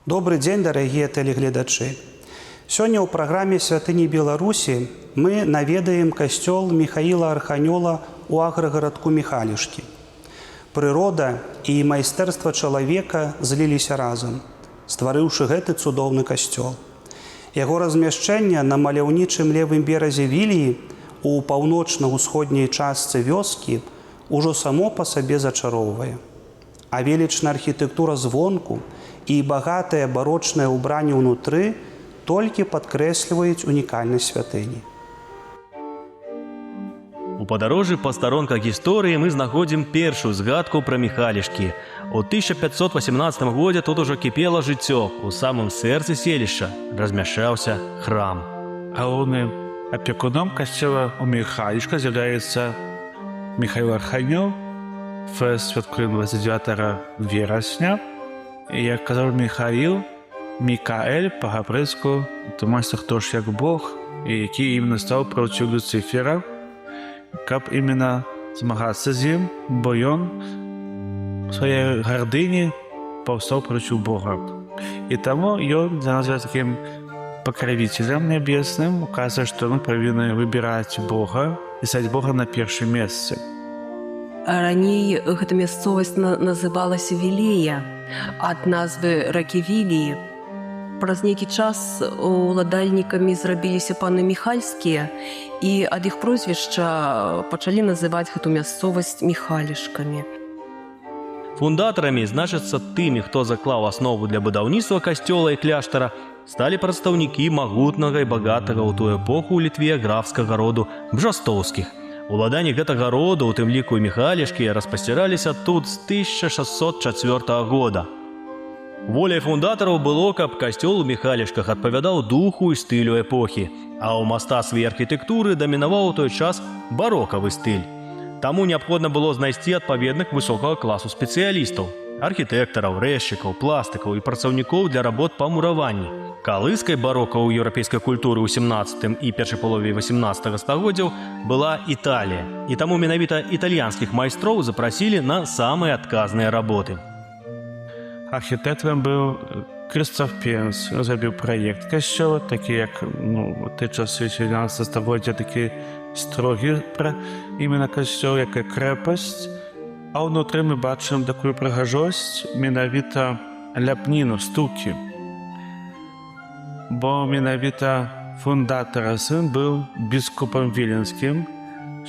Добрый дзень, дарагія тэлегледачы. Сёння ў праграме «Святыні Беларусі» мы наведаем касцёл Міхаіла Арханёла ў аграгарадку Міхалішкі. Прырода і майстэрства чалавека зліліся разам, стварыўшы гэты цудоўны касцёл. Яго размяшчэнне на маляўнічым левым беразе Віліі у паўночна-ўсходняй частцы вёскі ўжо само па сабе зачароўвае. А велічная архітэктура звонку і багатае барочнае ўбранне ўнутры толькі падкрэсліваюць унікальнасць святыні. У падарожжы па старонках гісторыі мы знаходзім першую згадку пра Міхалішкі. У 1518 годзе тут ужо кіпела жыццё. У самым сэрцы селішча размяшчаўся храм. Галоўным апекуном касцёла ў Міхалішка з'яўляецца Міхаіл Арханёл. Фэст святкуем 29 верасня. І, як казаў Міхаіл, Мікаэль па-габрэйску тлумачыцца хто ж як Бог, і які іменно стаў проці Люцифера, каб іменно змагацца з ім, бо ён у сваёй гардыні паўстаў проці Бога. І таму ён для нас такім пакравіцелем нябесным, указвае, што мы павінны выбіраць Бога і ставіць Бога на першым месцы. Раней гэта мясцовасць называлася Вілея, ад назвы ракі Віліі. Праз нейкі час уладальнікамі зрабіліся паны Міхальскія, і ад іх прозвішча пачалі называць гэту мясцовасць Міхалішкамі. Фундатарамі, значыцца тымі, хто заклаў аснову для будаўніцтва касцёла і кляштара, сталі прадстаўнікі магутнага і багатага ў тую эпоху ў Літве графскага роду Бжастоўскіх. Уладанні гэтага роду, у тым ліку і Міхалішкі, распасціраліся тут з 1604 года. Воляй фундатараў было, каб касцёл у Міхалішках адпавядаў духу і стылю эпохі, а ў мастацтве і архітэктуры дамінаваў у той час барокавы стыль. Таму неабходна было знайсці адпаведных высокага класу спецыялістаў – архітэктараў, рэзчыкаў, пластыкаў і працаўнікоў для работ па мураванні. Калыскай барока ў еўрапейскай культуры ў 17 і першай палове 18 стагоддзяў была Італія, і таму менавіта італьянскіх майстроў запрасілі на самыя адказныя работы. Архітэктарам быў Крыстоф Пенс, зрабіў праект касцёла, такі як у той часы 17 стагоддзя, такі строгі пра іменно касцёл, як і крэпасць. А ўнутры мы бачым такую прыгажосць, менавіта ляпніну, стукі. Бо менавіта фундатара сын быў біскупам віленскім,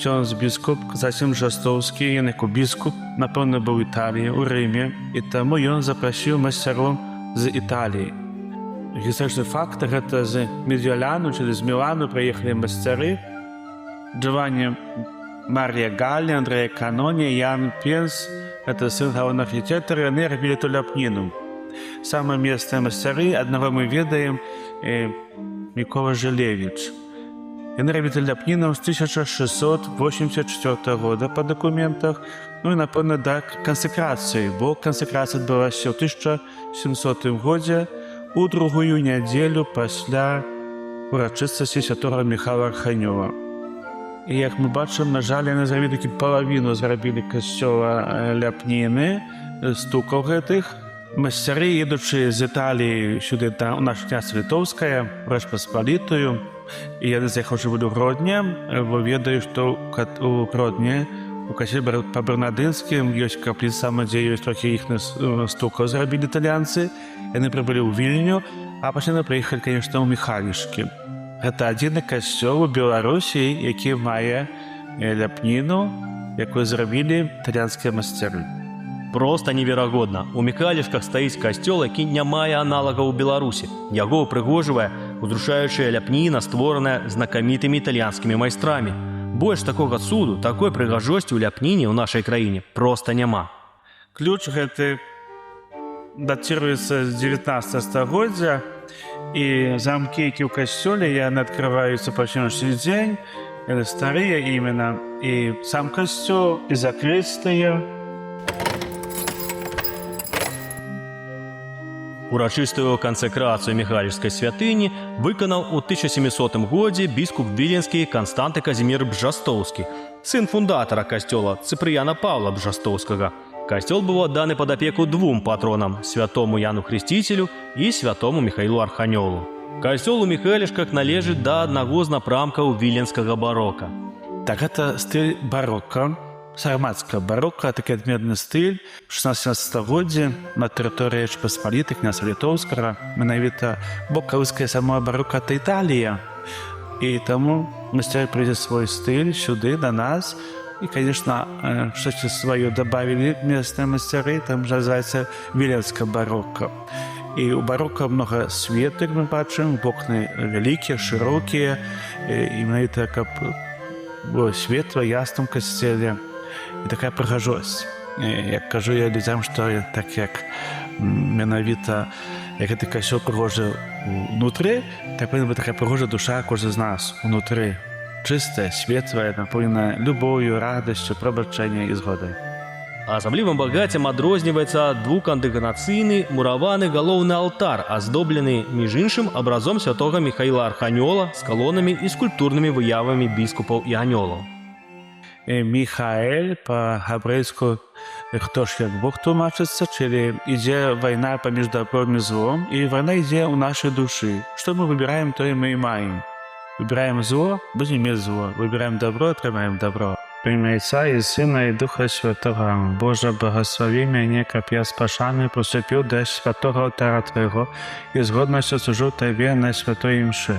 ksiądz biskup, zatem Brzostowski, ён як біскуп, напэўна, быў у Італіі, у Рыме, і таму ён запрасіў майстроў з Італіі. Гістарычны факт, гэта з Медзьяляну, ці з Мілану прыехалі майстары Джованні Марія Галлі, Андрэя Каноні, Ян Пенс, гэта сын галоўнага архітэктара, яны рабілі ту ляпніну. Самыя месцныя майстары, аднаго мы ведаем, Мікола Жылевіч. Яны рабілі ляпніну з 1684 года па дакументах, ну і, напэўна, да кансакрацыі, бо кансакрацыя адбылася ў 1700 годзе у другую нядзелю пасля урачыстасці святога Міхаіла Арханёла. І, як мы бачым, на жаль, яны зрабілі такі палавіну, зрабілі касцёла ляпніны, стукаў гэтых. Майстары, едучы з Італіі сюды у нашу княства Літоўская, Рэч Паспалітую, і яны з'ехаўшы былі ў Гродне, бо ведаю, што у Гродне, у касцёле па-бернадынскім ёсць капліца сама, дзе ёсць трохі іхных стукаў зрабілі італьянцы. Яны прыбылі ў Вільню, а пасля прыехалі, канешне, ў Міхалішкі. Гэта адзіны касцёл у Беларусі, які мае ляпніну, якую зрабілі італьянскія майстары. Проста неверагодна. У Міхалішках стаіць касцёл, які не мае аналага ў Беларусі. Яго упрыгожвае удрушаючая ляпніна, створаная знакамітымі італьянскімі майстрамі. Больш такога цуду, такой прыгажосці ў ляпніне ў нашай краіне проста няма. Ключ гэты датируецца з 19 стагоддзя, і замкі, які ў касцёле, яны адкрываюцца па сённяшні дзень, яны старыя іменно, і сам касцёл, і закрыстыя. Урачыстую кансакрацыю Міхалішскай святыні выканаў у 1700 годзе біскуп віленскі Канстанты Казімір Бжастоўскі, сын фундатара касцёла Цыпрыяна Павла Бжастоўскага. Касцёл быў адданы пад апеку двум патронам – святому Яну Хрысціцелю і святому Міхаілу Арханёлу. Касцёл у Міхалішках належыць да аднаго з напрамкаў віленскага барока. Так, гэта стыль барока, сармацкая барока, такі адметны стыль 16 стагоддзя на тэрыторыі Рэчы Паспалітай, князя Літоўскага. Менавіта бокаўская сама барока – это Італія. І таму мастары прывезлі свой стыль сюды, да нас. І, конечно, штосьці сваё дабавілі местныя мастары, там называецца віленская барока. І у барока много свету, як мы бачым, вокны вялікія, шырокія, і менавіта каб было светла, ясна ў касцеле. І такая прыгажосць. Як кажу я людзям, што так як менавіта як гэты касцёл прыгожы ўнутры, так павінна быць такая прыгожая душа кожны з нас унутры. Чыстая, светлая, напоўнена любоўю, радасцю, прабачэння і згодай. Асаблівым багаццем адрозніваецца двукандыгнацыйны мураваны галоўны алтар, аздоблены, між іншым, абразом святога Міхаіла Арханёла з калонамі і скульптурнымі выявамі біскупаў і анёлаў. Міхаэль па-габрэйску хто ж як Бог тлумачыцца, чылі ідзе вайна паміж добром і злом, і вайна ідзе ў нашай душы. Што мы выбіраем, тое мы і маем. Выбираем зло, будем иметь зло. Выбираем добро, отрываем добро. В имя Отца и Сына и Духа Святого. Боже, благослови меня, как я спашанный поступил до святого алтаря Твоего и с годностью служу Тебе на святой мше.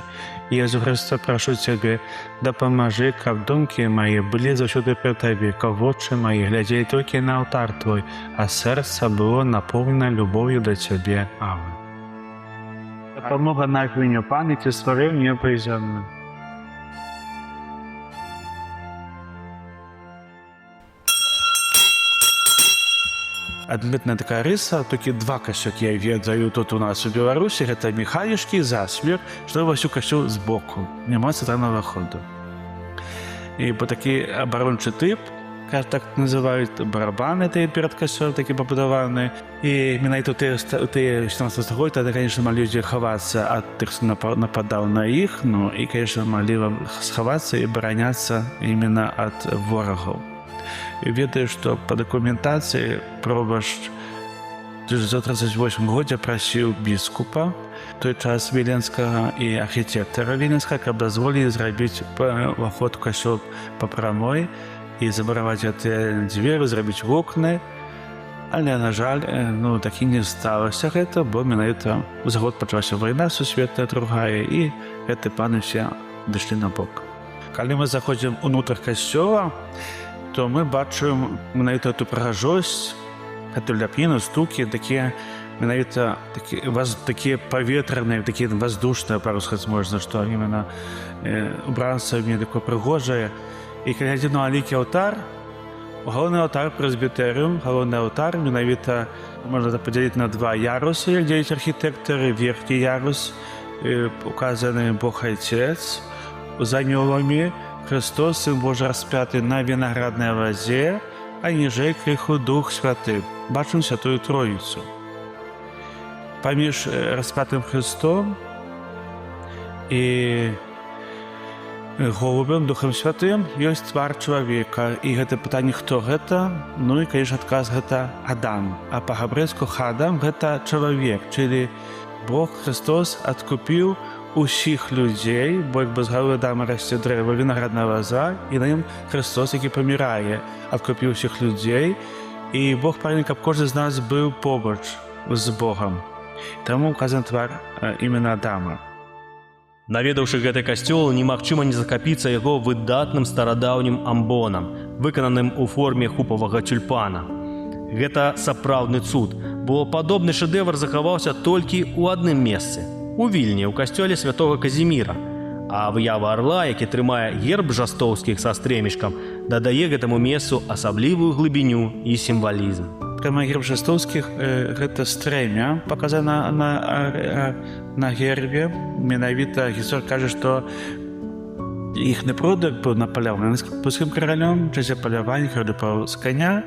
И Иисус Христа прошу Тебе, да поможи, как думки мои были завсюду при Тебе, как очи мои глядели только на алтарь Твой, а сердце было наполнено любовью до Тебе. Аминь. Допомога навінню пам'яті створив неприземним. Адметная такая рыса, толькі два касцёлкі я ведаю тут у нас у Беларусі, гэта Міхалішкі і Засмір, што ўвесь касцёл збоку, няма цэнтральнага ходу. І бо такі абарончы тып, так называюць барабаны, тыя перад касцёлам такі пабудаваны. І менавіта ў тыя 16 стагоддзя, тады, конечно, малі людзі хавацца ад тых, хто нападаў на іх, ну і, конечно, малі схавацца і бараняцца іменно ад ворагаў. І ведаю, што па дакументацыі пробашч 1938 годзе прасіў біскупа, той час віленскага і архітэктара віленскага, каб дазволілі зрабіць уваход у касцёл па прамой, і забараваць гэтыя дзверы, зрабіць вокны. Але, на жаль, так і не сталася гэта, бо менавіта за год пачалася вайна сусветная другая, і гэты паны все дышлі на бок. Калі мы заходзім унутр касцёла, то мы бачым менавіта эту прыгажосць, гэту ляпніну, стукі, такія менавіта такія паветраныя, такія воздушныя, па-руску можна, што іменно убранства мне такое прыгожае. І калі глядзім на вялікі алтар, галоўны алтар прэзбітэрыум, галоўны алтар менавіта можна падзяліць на два ярусы, як дзеюць архітэктары. Верхні ярус указаны Бог Айцец з анёламі, Христос, Сын Божий распяты на вінаграднай лазе, а ніжэй крыху Дух Святы. Бачым Святую Троіцу. Паміж распятым Христом і голубем, Духом Святым, ёсць твар чалавека. І гэта пытанне, хто гэта? Ну і, конечно, адказ гэта Адам. А па-габрэйску Хадам гэта чалавек, чылі Бог Христос адкупіў усіх людзей, бо як бы з галавы Адама расце дрэва, вінаградная лаза, і на ім Христос, які памірае, адкупіў усіх людзей. І Бог прагне, каб кожны з нас быў побач з Богам. Таму указан твар імена Адама. Наведаўшы гэты касцёл, немагчыма не захапіцца яго выдатным старадаўнім амбонам, выкананым у форме хупавага тюльпана. Гэта сапраўдны цуд, бо падобны шэдэвр захаваўся толькі ў адным месцы – у Вільні, у касцёле святога Казіміра. А выява арла, які трымае герб жастоўскіх са стрэмішкам, дадае гэтаму месцу асаблівую глыбіню і сімвалізм. Прямо герб жастоўскіх гэта стрэмя паказана на гербе. Менавіта гісторыя кажа, што іхны продак быў напаляваны польскім каралём, часе палявання хадупаў з каня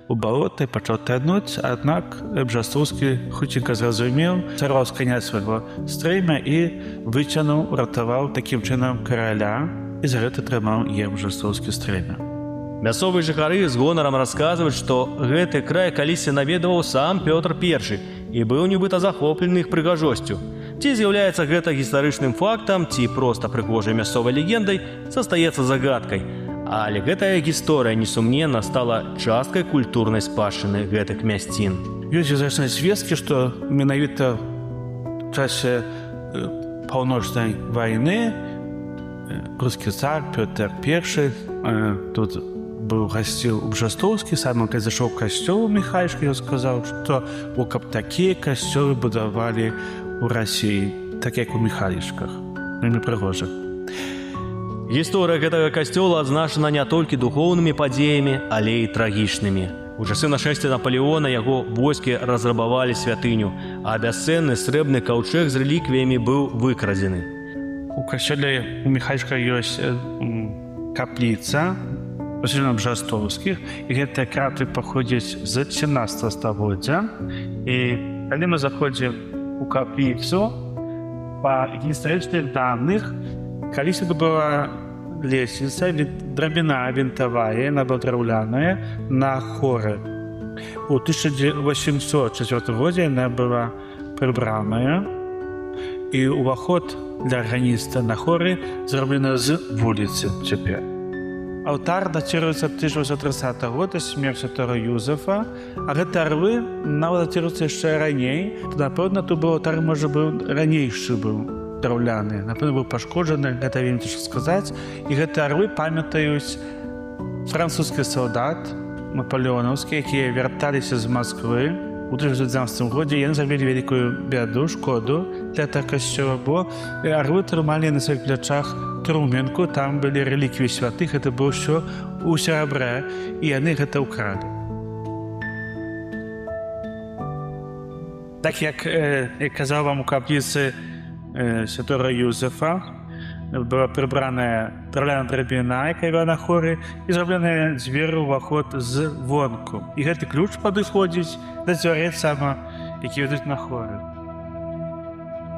у балота і пачаў тонуць, аднак Бжастоўскі хуценька зразумеў, сарваў з каня свайго стрэмя і выцягнуў, уратаваў такім чынам караля, і за гэта трымаў герб Бжастоўскі стрэмя. Мясцовыя жыхары з гонарам расказваюць, што гэты край калісьці наведаваў сам Пётр I і быў нібыта захоплены іх прыгажосцю. Ці з'яўляецца гэта гістарычным фактам, ці проста прыгожай мясцовай легендай, застаецца загадкай. Але гэтая гісторыя, несумненна, стала часткай культурнай спадчыны гэтых мясцін. Ёсць звязаныя звесткі, што менавіта ў часе паўночнай вайны рускі цар Пётр I тут быў гасціў у Бжастоўскі, сам калі зайшоў касцёл у Міхалішкі, ён сказаў, што каб такія касцёлы будавалі у Расіі, так як у Міхалішках. Вельмі прыгожа. Гісторыя гэтага касцёла адзначана не толькі духоўнымі падзеямі, але і трагічнымі. У часы нашэсця Наполеона яго войскі разрабавалі святыню, а бясцэнны срэбны каўчэг з рэліквіямі быў выкрадзены. У касцёле у Міхалішка ёсць капліца, пасяджана Бжастоўскіх, і гэтыя краты паходзяць з 17 стагоддзя. І калі мы заходзім у капліцу, па гістарычных даных, калісьці была лесвіца, драбіна вінтавая, яна была драўляная, на хоры. У 1804 годзе яна была прыбраная, і ўваход для арганіста на хоры зроблена з вуліцы цяпер. Алтар датируецца 1830 года, смерць святого Юзефа, а гэты арлы нават датируецца яшчэ раней. Напэўна, тут быў алтар, можа, быў ранейшы быў драўляны. Напэўна, быў пашкоджаны, гэта вельмі цяжка сказаць. І гэты арлы памятаюць французскі салдат напалеонаўскі, якія вярталіся з Масквы у 1912 годзе. Яны зрабілі вялікую бяду, шкоду для гэтага касцёла, бо арлы трымалі на сваіх плячах труменку, там былі рэліквіі святых, гэта было ўсё у серабрэ, і яны гэта ўкралі. Так як казаў вам, у капліцы святого Юзефа была прыбраная драўляная драбіна, якая вела на хоры, і зробленая дзверы ўваход з вонку. І гэты ключ падыходзіць да дзвярэй сама, які вядуць на хоры.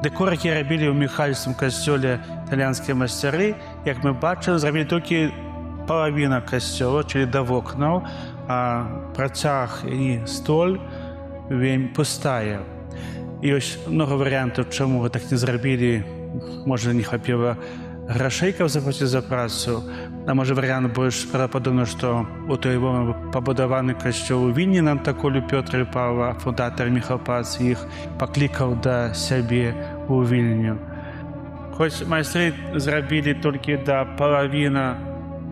Дэкор, які рабілі ў Міхалічскім касцёле італьянскія майстары, як мы бачым, зрабілі толькі палавіна касцёла, чылі да вокнаў, а працяг і столь вельмі пустая. І ёсць многа варыянтаў, чаму вы так не зрабілі. Можа, не хапіла грошей, каб заплаціць за працу, а можа, варыянт больш правдападобны, што у той момент пабудаваны касцёл у Вільні на Антаколю Пётра і Павла, фундатар Міхал Пац іх паклікаў да сябе у Вільню. Хоць майстры зрабілі толькі да палавіна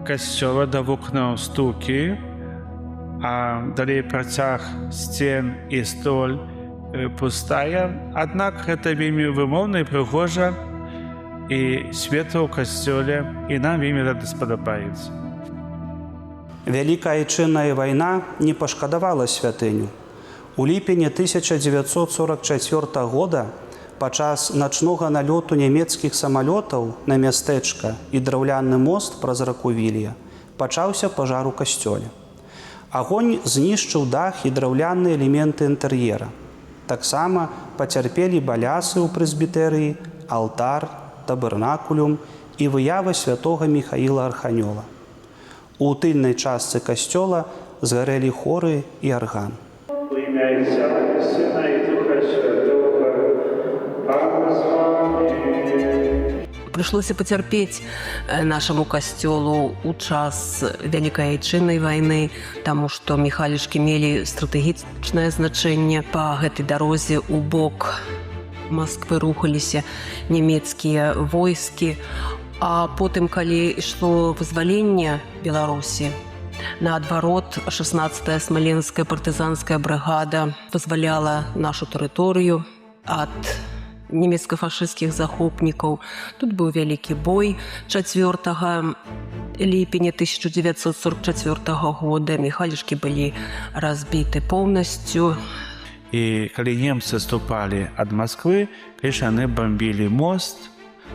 касцёла, да вокнаў стукі, а далей працяг сцен і столь пустая. Аднак гэта вельмі вымоўна і прыгожа, і светла ў касцёле, і нам вельмі гэта спадабаецца. Вялікая Айчынная вайна не пашкадавала святыню. У ліпені 1944 года падчас начнога налёту нямецкіх самалётаў на мястэчка і драўляны мост праз раку Вілья пачаўся пажар у касцёле. Агонь знішчыў дах і драўляныя элементы інтэр'ера. Таксама пацярпелі балясы ў прэзбітэрыі, алтар, табернакулюм і выява святога Міхаіла Арханёла. У тыльнай частцы касцёла згарэлі хоры і арган. У імя Отця і Сина і Духа Святого. Аминь. Прыйшлося пацярпець нашаму касцёлу ў час Вялікай Айчыннай вайны, таму што Міхалішкі мелі стратэгічнае значэнне. Па гэтай дарозе ў бок Масквы рухаліся нямецкія войскі, а потым, калі ішло вызваленне Беларусі, наадварот, 16-я смаленская партызанская брыгада вызваляла нашу тэрыторыю ад нямецка-фашысцкіх захопнікаў. Тут быў вялікі бой 4 ліпеня 1944 года. Міхалішкі былі разбіты поўнасцю. І калі немцы адступалі ад Масквы, конечно, яны бомбілі мост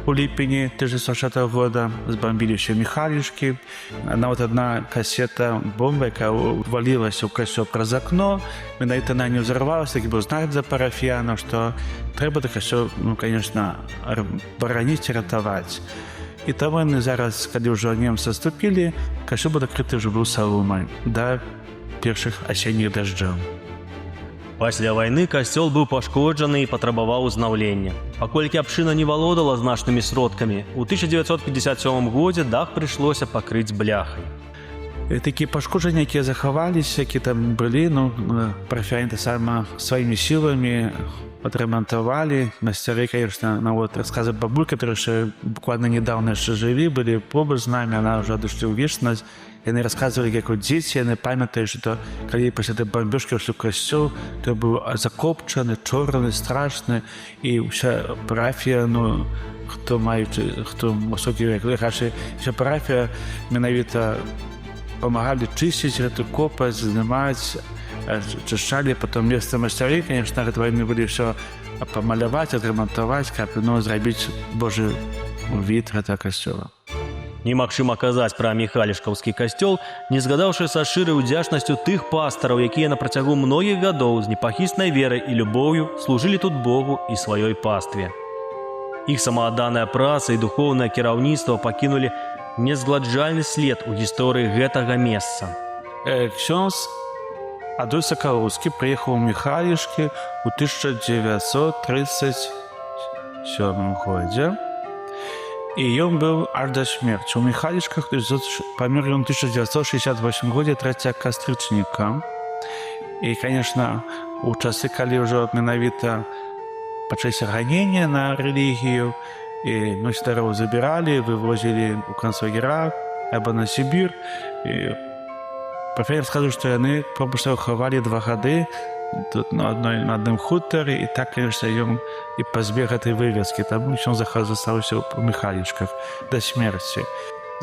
у ліпені 1944 года, збомбілі ўсё Міхалішкі. Нават адна касета бомба, якая валілася ў касцёл праз акно, менавіта яна не ўзарвалася, такі быў знак за парафіянаў, што трэба да касцёл, конечно, бараніць і ратаваць. І тому вони зараз, коли вже німці ступили, костюм був накритий вже був соломою до перших осінніх дождів. Пасля вайны касцёл быў пашкоджаны і патрабаваў узнаўлення. Паколькі абшчына не валодала значнымі сродкамі, у 1957 годзе дах прыйшлося пакрыць бляхай. Такія пашкоджання, якія захаваліся, які там былі, парафіяне сама сваімі сіламі адрамантавалі. Мастяры, конечно, вот расказы бабуль, которые яшчэ буквально недавно яшчэ жыві, былі побач з намі, она ўжо адышлі ў вечнасць. Яны расказвалі, як дзеці, яны памятаюць, што калі пасля той бамбёжкі ўшлі ў касцёл, то быў закопчаны, чорны, страшны, і ўся парафія, хто высокі рашы, вся парафія менавіта памагалі чысціць гэты копаць, здымаць, чышчалі, потом месца мастяры, конечно, гэта вайны былі ўсё памаляваць, адрамантаваць, каб зрабіць Божы від гэтага касцёла. Немагчыма казаць пра міхалішкаўскі касцёл, не згадаўшы са шчырай удзячнасцю тых пастараў, якія на працягу многіх гадоў з непахіснай верай і любоўю служылі тут Богу і сваёй пастве. Іх самаадданая праца і духоўнае кіраўніцтва пакінулі незгладжальны след у гісторыі гэтага месца. Ksiądz Адольф Сакалоўскі прыехаў у Міхалішкі ў 1937 годзе. І ён быў аж да смерці. У Міхалішках памёр ён у 1968 годзе 3 кастрычніка. І, конечно, у часы, калі ўжо менавіта пачаліся ганенні на рэлігію, і мастароў забіралі, вывозілі ў канцлагера або на Сібір. Парафіяне расказваюць, што яны побач хавалі 2 гады тут на адным хутары, і так, конечно, ён і пазбег гэтай вывескі, таму ён застаўся ў Міхалішках да смерці.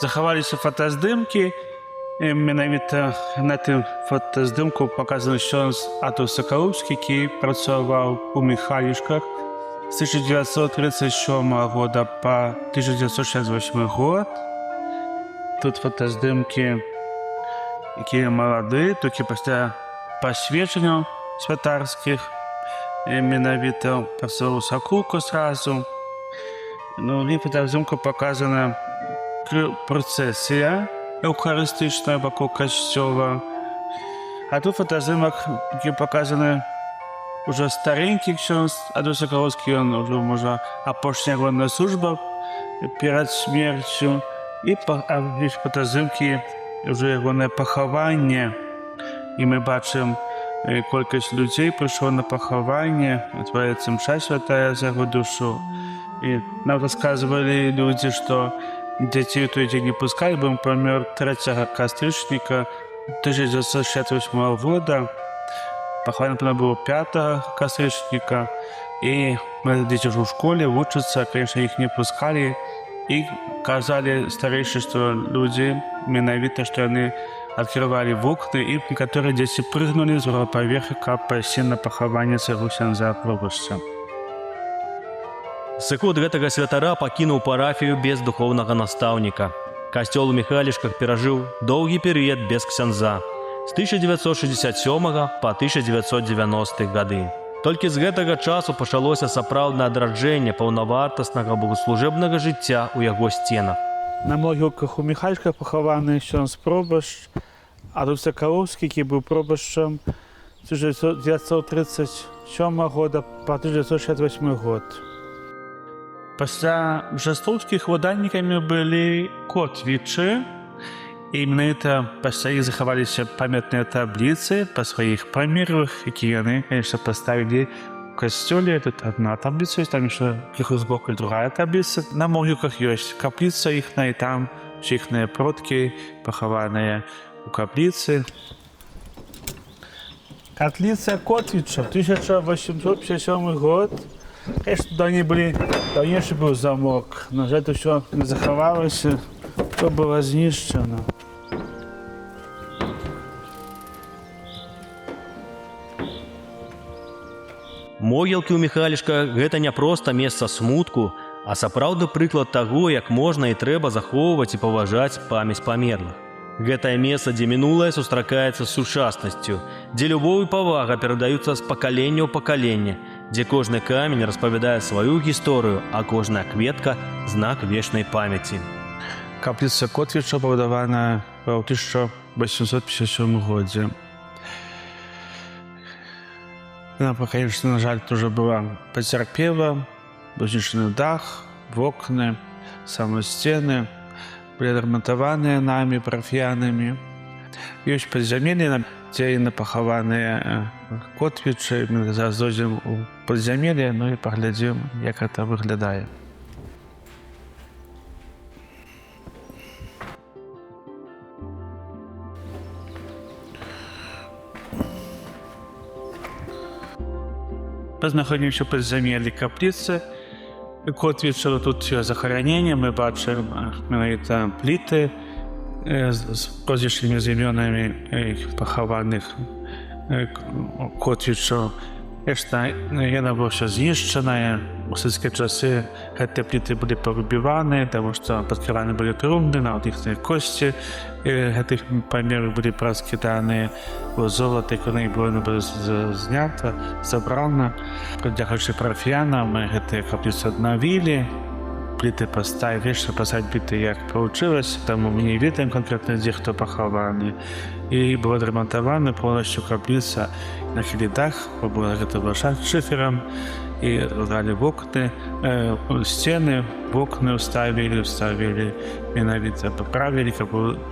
Захаваліся фотаздымкі, менавіта на тым фотаздымку паказаны ksiądz Адольф Сакалоўскі, які працаваў у Міхалішках з 1937 года па 1968 год. Тут фотаздымкі, якія малады, толькі пасля пасвечанняў святарскіх, менавіта працаваў Сакулку сразу. І фотаздымку паказана працэсія эўхарыстычная вакол касцёла. А тут фотаздымак, які паказаны ўжо старенькі ksiądz Адольф Сакалоўскі, ён ўжо, можа, апошняя ягоная служба перад смерцю. І фотаздымкі ўжо ягонае пахаванне. І мы бачым, колькасць людзей прыйшло на пахаванне, адбываецца мша святая за яго душу. І нам расказвалі людзі, што дзяцей у той дзень не пускалі, бо ён памёр 3 кастрычніка 1968 года. Пахаванне было 5 кастрычніка, і дзеці ўжо ў школе вучацца, конечно, іх не пускалі. І казалі старэйшыя, што людзі менавіта, што яны адкрывалі вокны, і некаторыя дзеці прыгнулі з другога паверха, каб пайсці на пахаванне свайго księdza пробашча. Сыход гэтага святара пакінуў парафію без духоўнага настаўніка. Касцёл у Міхалішках перажыў доўгі перыяд без księdza з 1967 па 1990 гады. Толькі з гэтага часу пачалося сапраўднае адраджэнне паўнавартаснага богаслужэбнага жыцця ў яго сценах. На могілках у Міхалішках пахаваны ksiądz пробашч Адольф Сакалоўскі, які быў пробашчам з 1937 года па 1968 год. Пасля жастоўскіх владальнікамі былі Котвічы, і менавіта пасля іх захаваліся памятныя табліцы па сваіх памерлых, якія яны, конечно, паставілі у касцёле. Тут одна табліца ёсць, там яшчэ крыху збоку другая табліца. На могілках ёсць капліца іхная, і там усе іхныя продкі пахаваныя у капліцы. Капліца Котвіча, 1857 год. Конечно, туди они были, даўнейшы быў замок, на жаль, ўсё не захавалася, то было знішчана. Могілкі ў Міхалішках – гэта не проста месца смутку, а сапраўдны прыклад таго, як можна і трэба захоўваць і паважаць памяць памерлых. Гэтае месца, дзе мінулае сустракаецца з сучаснасцю, дзе любоў і павага перадаюцца з пакалення ў пакаленне, дзе кожны камень распавядае сваю гісторыю, а кожная кветка – знак вечнай памяці. Капліца Котвіча пабудавана ў 1857 годзе. Яна, конечно, на жаль, тоже была пацярпела, знішчаны дах, вокны, самі сцены былі адрамантаваныя намі, парафіянамі. Ёсць падзямеллі, дзе яны пахаваныя Котвічы. Мы зараз дойдзем у падзямелле, ну і паглядзім, як гэта выглядае. Мы знаходзімся ў падзямеллі капліцы Котвіча. Тут захараненне, мы бачым менавіта пліты з прозвішчамі, з імёнамі пахаваных Котвічаў. Яна была ўсё знішчаная. У савецкія часы гэтыя пліты былі павыбіваны, таму што падкрываны былі трумны, нават іхныя косці гэтых памераў былі раскіданыя у золата, якое было знята, забрана. Дзякуючы парафіянам мы гэтыя капліцы аднавілі, пліты паставілі, пасадзіць пліты як павучылася, таму мы не ведаем канкрэтна, дзе хто пахаваны. І была адрамантавана поўнасцю капліца, нахілі дах, была гэта шыферам, і далі вокны, сцены, вокны ўставілі менавіта, паправілі,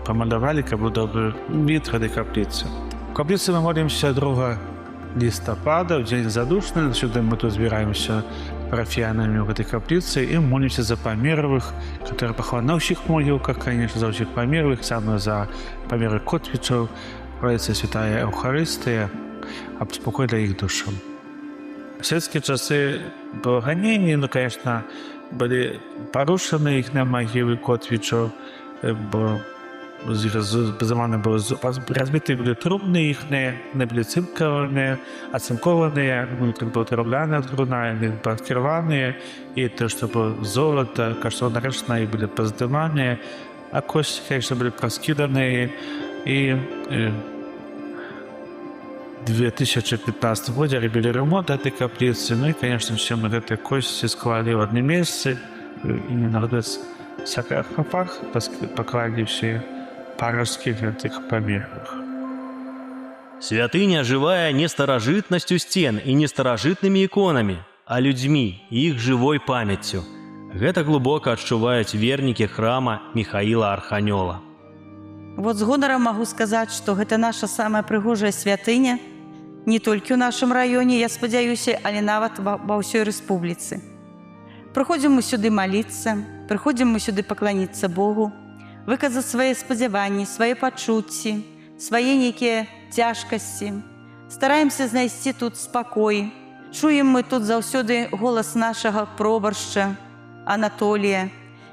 памалявалі, каб быў добры від гэтай капліцы. У капліцы мы молімся 2 лістапада, ў дзень задушны. Сюды мы тут збіраемся парафіянамі ў гэтай капліцы і молімся за памерлых, которые пахаваны на ўсіх могілках, конечно, за ўсіх памерлых, саме за памерлых Котвічаў. Проліцца святая Еўхарыстыя, аб спокой для іх душаў. У савецкія часы было ганенне, ну, конечно, былі парушаны іхныя магілы Котвічаў, бо безумоўна было разбіты былі трубны іхныя, не былі ацынкованыя, тут было драўляная труна, яны падкрываныя, і то, што было золата, каштоўныя рэчы былі паздыманыя, а косці, конечно, былі раскіданыя. І 2015 годзе рабілі ремонт гэтай капліцы. Ну і, конечно, все мы гэтыя косці склалі ў адным месцы, і на саркафаг паклалі ўсе парасткі гэтых памерлых. Святыня жывая не старажытнасцю сцен і не старажытнымі іконамі, а людзьмі, іх жывой памяццю. Гэта глыбока адчуваюць вернікі храма Міхаіла Арханёла. Вот з гонарам магу сказаць, што гэта наша самая прыгожая святыня не толькі ў нашым раёне, я спадзяюся, але нават ва ўсёй рэспубліцы. Прыходзім мы сюды маліцца, прыходзім мы сюды пакланіцца Богу, выказаць свае спадзяванні, свае пачуцці, свае нейкія цяжкасці. Стараемся знайсці тут спакой. Чуем мы тут заўсёды голас нашага пробаршча Анатолія,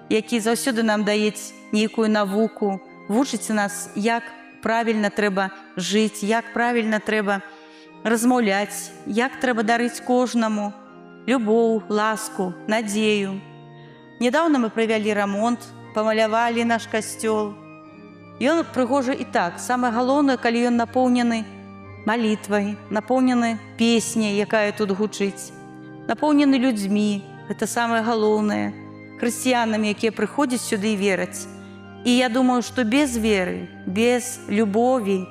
які заўсёды нам даець нейкую навуку, вучыць нас, як правільна трэба жыць, як правільна трэба размаўляць, як трэба дарыць кожнаму любоў, ласку, надзею. Нядаўна мы правялі рамонт, памалявалі наш касцёл. Ён прыгожы і так. Самае галоўнае, калі ён напоўнены малітвай, напоўнены песняй, якая тут гучыць, напоўнены людзьмі. Гэта самае галоўнае. Хрысціянамі, якія прыходзяць сюды і вераць. І я думаю, што без веры, без любові,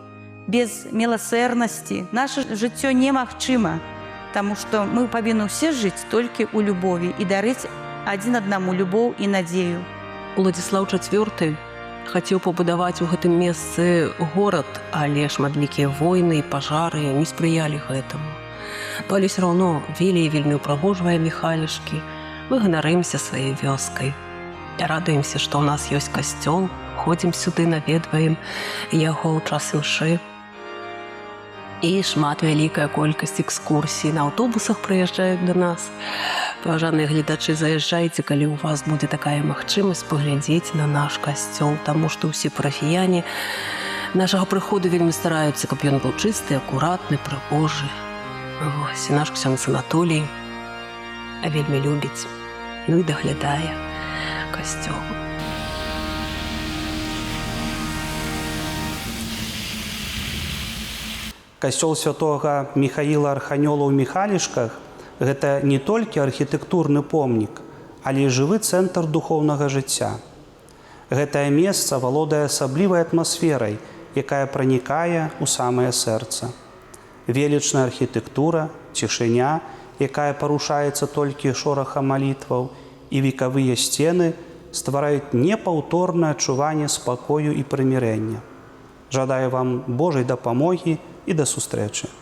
без міласэрнасці наша жыццё немагчыма, таму што мы павінны ўсе жыць толькі ў любові і дарыць адзін аднаму любоў і надзею. Уладзіслаў IV хацеў пабудаваць у гэтым месцы горад, але шматлікія войны і пажары не спрыялі гэтаму. Але ўсё роўно вельмі ўпрыгожвае Міхалішкі. Мы ганарымся сваёй вёскай. Радуемся, што ў нас ёсць касцёл, ходзім сюды, наведваем яго ў час імшы. І шмат, вялікая колькасць экскурсій на аўтобусах прыязджаюць да нас. Паважаныя гледачы, заязджайце, калі ў вас будзе такая магчымасць паглядзець на наш касцёл, таму што ўсе парафіяне нашага прыходу вельмі стараюцца, каб ён быў чысты, акуратны, прыгожы. Вось, і наш ксёндз Анатолій вельмі любіць, ну і даглядае касцёл. Касцёл святога Міхаіла Арханёла ў Міхалішках – гэта не толькі архітэктурны помнік, але і жывы цэнтр духоўнага жыцця. Гэтае месца валодае асаблівай атмасферай, якая пранікае ў самае сэрца. Велічная архітэктура, цішыня, якая парушаецца толькі шорахам малітваў, і векавыя сцены ствараюць непаўторнае адчуванне спакою і прымірэння. Жадаю вам Божай дапамогі і да сустрэчы.